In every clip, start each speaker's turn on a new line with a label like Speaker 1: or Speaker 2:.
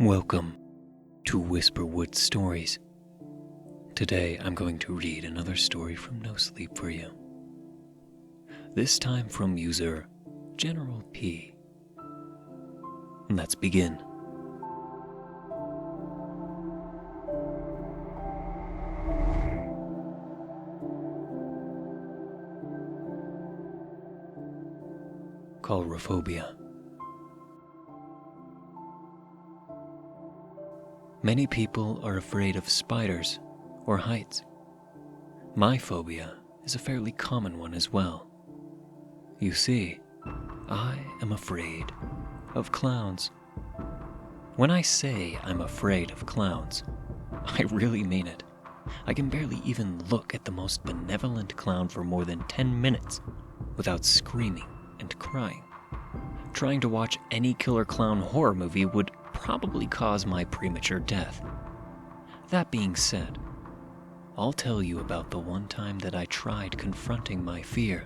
Speaker 1: Welcome to Whisperwood Stories. Today I'm going to read another story from Nosleep for you. This time from user General P. Let's begin. Coulrophobia. Many people are afraid of spiders or heights. My phobia is a fairly common one as well. You see, I am afraid of clowns. When I say I'm afraid of clowns, I really mean it. I can barely even look at the most benevolent clown for more than 10 minutes without screaming and crying. Trying to watch any killer clown horror movie would probably cause my premature death. That being said, I'll tell you about the one time that I tried confronting my fear.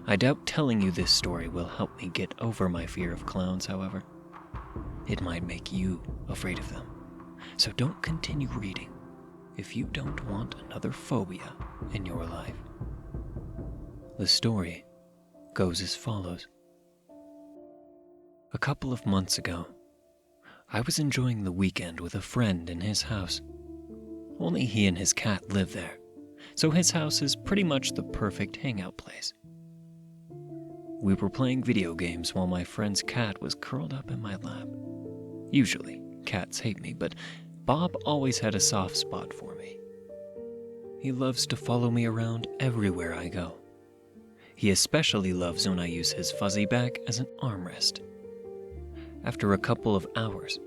Speaker 1: I doubt telling you this story will help me get over my fear of clowns, however. It might make you afraid of them. So don't continue reading if you don't want another phobia in your life. The story goes as follows. A couple of months ago, I was enjoying the weekend with a friend in his house. Only he and his cat live there, so his house is pretty much the perfect hangout place. We were playing video games while my friend's cat was curled up in my lap. Usually, cats hate me, but Bob always had a soft spot for me. He loves to follow me around everywhere I go. He especially loves when I use his fuzzy back as an armrest. After a couple of hours,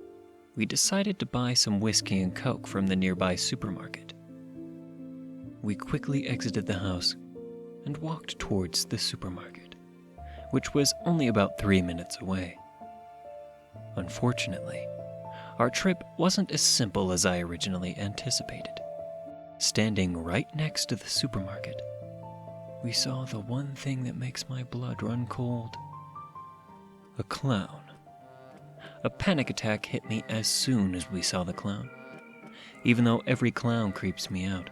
Speaker 1: we decided to buy some whiskey and coke from the nearby supermarket. We quickly exited the house and walked towards the supermarket, which was only about 3 minutes away. Unfortunately, our trip wasn't as simple as I originally anticipated. Standing right next to the supermarket, we saw the one thing that makes my blood run cold. A clown. A panic attack hit me as soon as we saw the clown. Even though every clown creeps me out,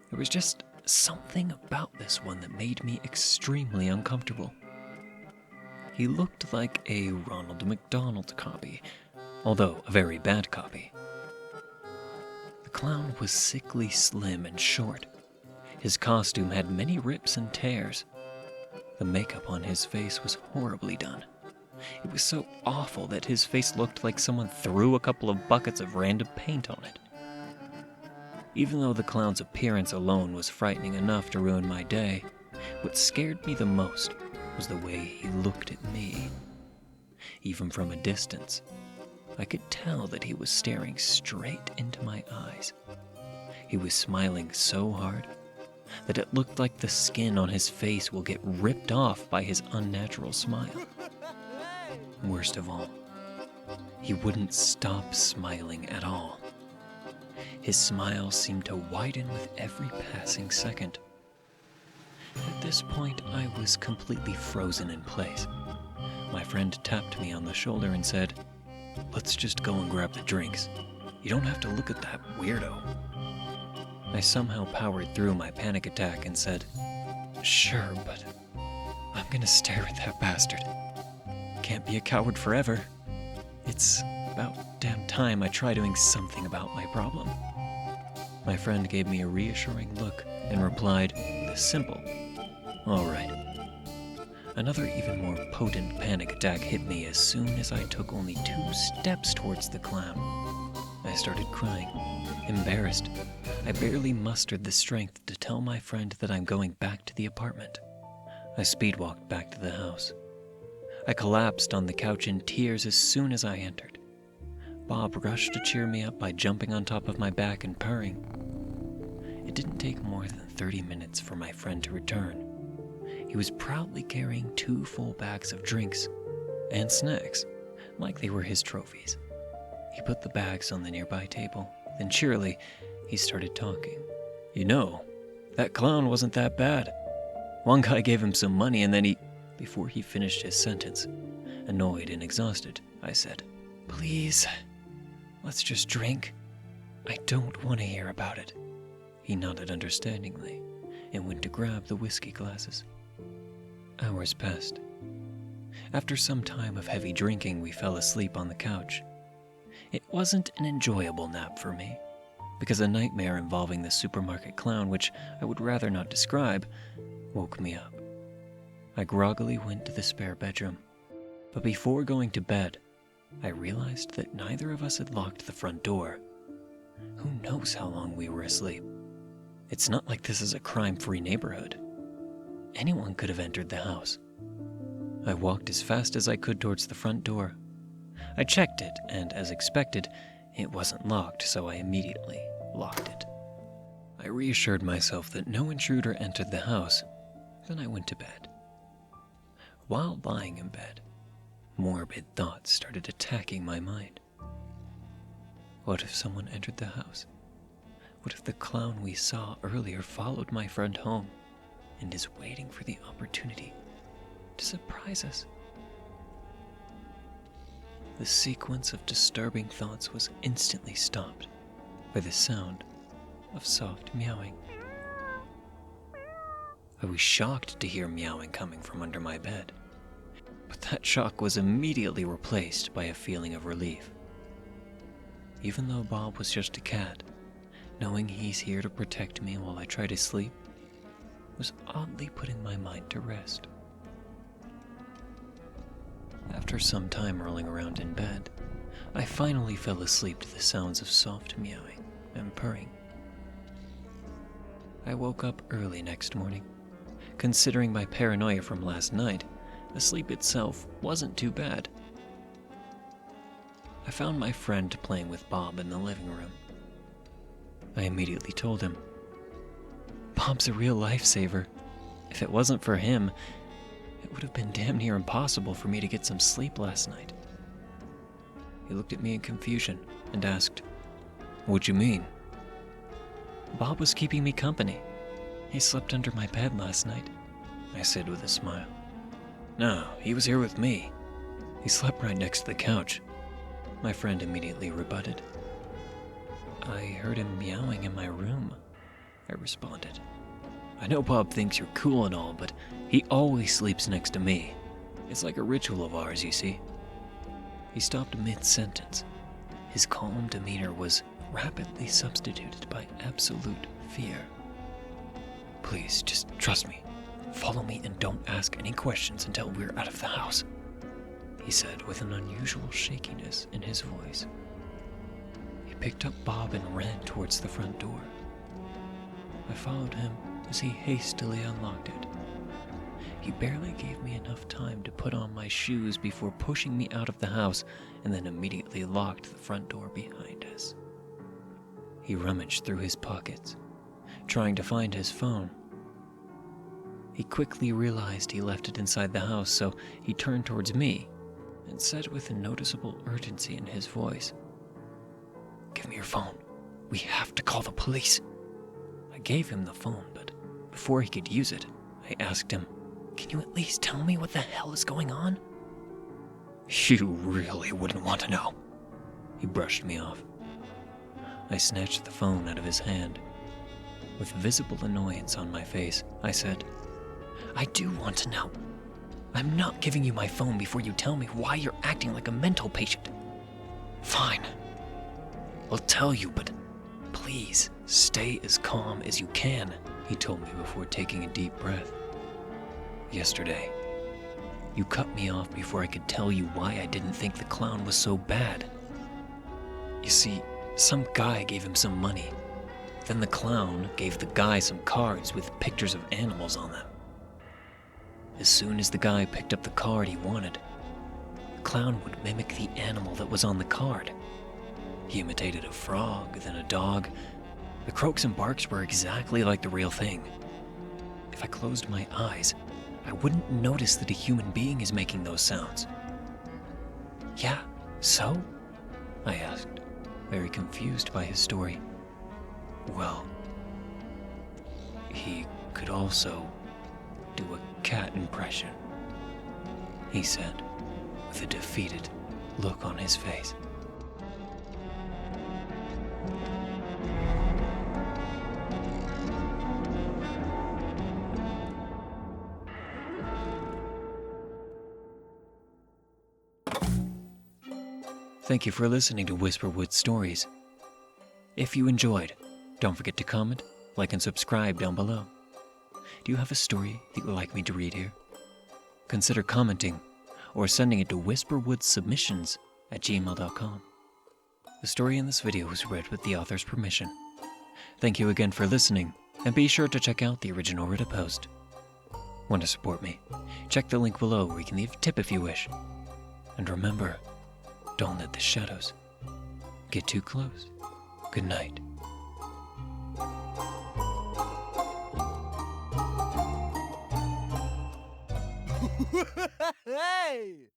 Speaker 1: there was just something about this one that made me extremely uncomfortable. He looked like a Ronald McDonald copy, although a very bad copy. The clown was sickly slim and short. His costume had many rips and tears. The makeup on his face was horribly done. It was so awful that his face looked like someone threw a couple of buckets of random paint on it. Even though the clown's appearance alone was frightening enough to ruin my day, what scared me the most was the way he looked at me. Even from a distance, I could tell that he was staring straight into my eyes. He was smiling so hard that it looked like the skin on his face will get ripped off by his unnatural smile. Worst of all, he wouldn't stop smiling at all. His smile seemed to widen with every passing second. At this point, I was completely frozen in place. My friend tapped me on the shoulder and said, "Let's just go and grab the drinks. You don't have to look at that weirdo." I somehow powered through my panic attack and said, "Sure, but I'm gonna stare at that bastard. Can't be a coward forever. It's about damn time I try doing something about my problem." My friend gave me a reassuring look and replied with a simple, "All right." Another even more potent panic attack hit me as soon as I took only 2 steps towards the clown. I started crying, embarrassed. I barely mustered the strength to tell my friend that I'm going back to the apartment. I speed-walked back to the house. I collapsed on the couch in tears as soon as I entered. Bob rushed to cheer me up by jumping on top of my back and purring. It didn't take more than 30 minutes for my friend to return. He was proudly carrying 2 full bags of drinks and snacks, like they were his trophies. He put the bags on the nearby table, then cheerily, he started talking. "You know, that clown wasn't that bad. One guy gave him some money and then he..." Before he finished his sentence, annoyed and exhausted, I said, "Please, Let's just drink. I don't want to hear about it. He nodded understandingly and went to grab the whiskey glasses. Hours passed. After some time of heavy drinking, we fell asleep on the couch. It wasn't an enjoyable nap for me, because a nightmare involving the supermarket clown, which I would rather not describe, woke me up. I groggily went to the spare bedroom, but before going to bed, I realized that neither of us had locked the front door. Who knows how long we were asleep? It's not like this is a crime-free neighborhood. Anyone could have entered the house. I walked as fast as I could towards the front door. I checked it, and as expected, it wasn't locked, so I immediately locked it. I reassured myself that no intruder entered the house, then I went to bed. While lying in bed, morbid thoughts started attacking my mind. What if someone entered the house? What if the clown we saw earlier followed my friend home and is waiting for the opportunity to surprise us? The sequence of disturbing thoughts was instantly stopped by the sound of soft meowing. I was shocked to hear meowing coming from under my bed, but that shock was immediately replaced by a feeling of relief. Even though Bob was just a cat, knowing he's here to protect me while I try to sleep was oddly putting my mind to rest. After some time rolling around in bed, I finally fell asleep to the sounds of soft meowing and purring. I woke up early next morning. Considering my paranoia from last night, the sleep itself wasn't too bad. I found my friend playing with Bob in the living room. I immediately told him, "Bob's a real lifesaver. If it wasn't for him, it would have been damn near impossible for me to get some sleep last night." He looked at me in confusion and asked, "What you mean?" "Bob was keeping me company. He slept under my bed last night," I said with a smile. "No, he was here with me. He slept right next to the couch," my friend immediately rebutted. "I heard him meowing in my room," I responded. "I know Bob thinks you're cool and all, but he always sleeps next to me. It's like a ritual of ours, you see." He stopped mid-sentence. His calm demeanor was rapidly substituted by absolute fear. "Please, just trust me. Follow me and don't ask any questions until we're out of the house," he said with an unusual shakiness in his voice. He picked up Bob and ran towards the front door. I followed him as he hastily unlocked it. He barely gave me enough time to put on my shoes before pushing me out of the house and then immediately locked the front door behind us. He rummaged through his pockets, trying to find his phone. He quickly realized he left it inside the house, so he turned towards me and said with a noticeable urgency in his voice, "Give me your phone. We have to call the police." I gave him the phone, but before he could use it, I asked him, "Can you at least tell me what the hell is going on?" "You really wouldn't want to know." He brushed me off. I snatched the phone out of his hand. With visible annoyance on my face, I said, "I do want to know. I'm not giving you my phone before you tell me why you're acting like a mental patient." "Fine. I'll tell you, but please stay as calm as you can," he told me before taking a deep breath. "Yesterday, you cut me off before I could tell you why I didn't think the clown was so bad. You see, some guy gave him some money. Then the clown gave the guy some cards with pictures of animals on them. As soon as the guy picked up the card he wanted, the clown would mimic the animal that was on the card. He imitated a frog, then a dog. The croaks and barks were exactly like the real thing. If I closed my eyes, I wouldn't notice that a human being is making those sounds." "Yeah, so?" I asked, very confused by his story. "Well, he could also do a cat impression," he said, with a defeated look on his face. Thank you for listening to Whisperwood Stories. If you enjoyed, don't forget to comment, like, and subscribe down below. Do you have a story that you'd like me to read here? Consider commenting or sending it to whisperwoodsubmissions@gmail.com. The story in this video was read with the author's permission. Thank you again for listening, and be sure to check out the original Reddit post. Want to support me? Check the link below where you can leave a tip if you wish. And remember, don't let the shadows get too close. Good night.
Speaker 2: Hey!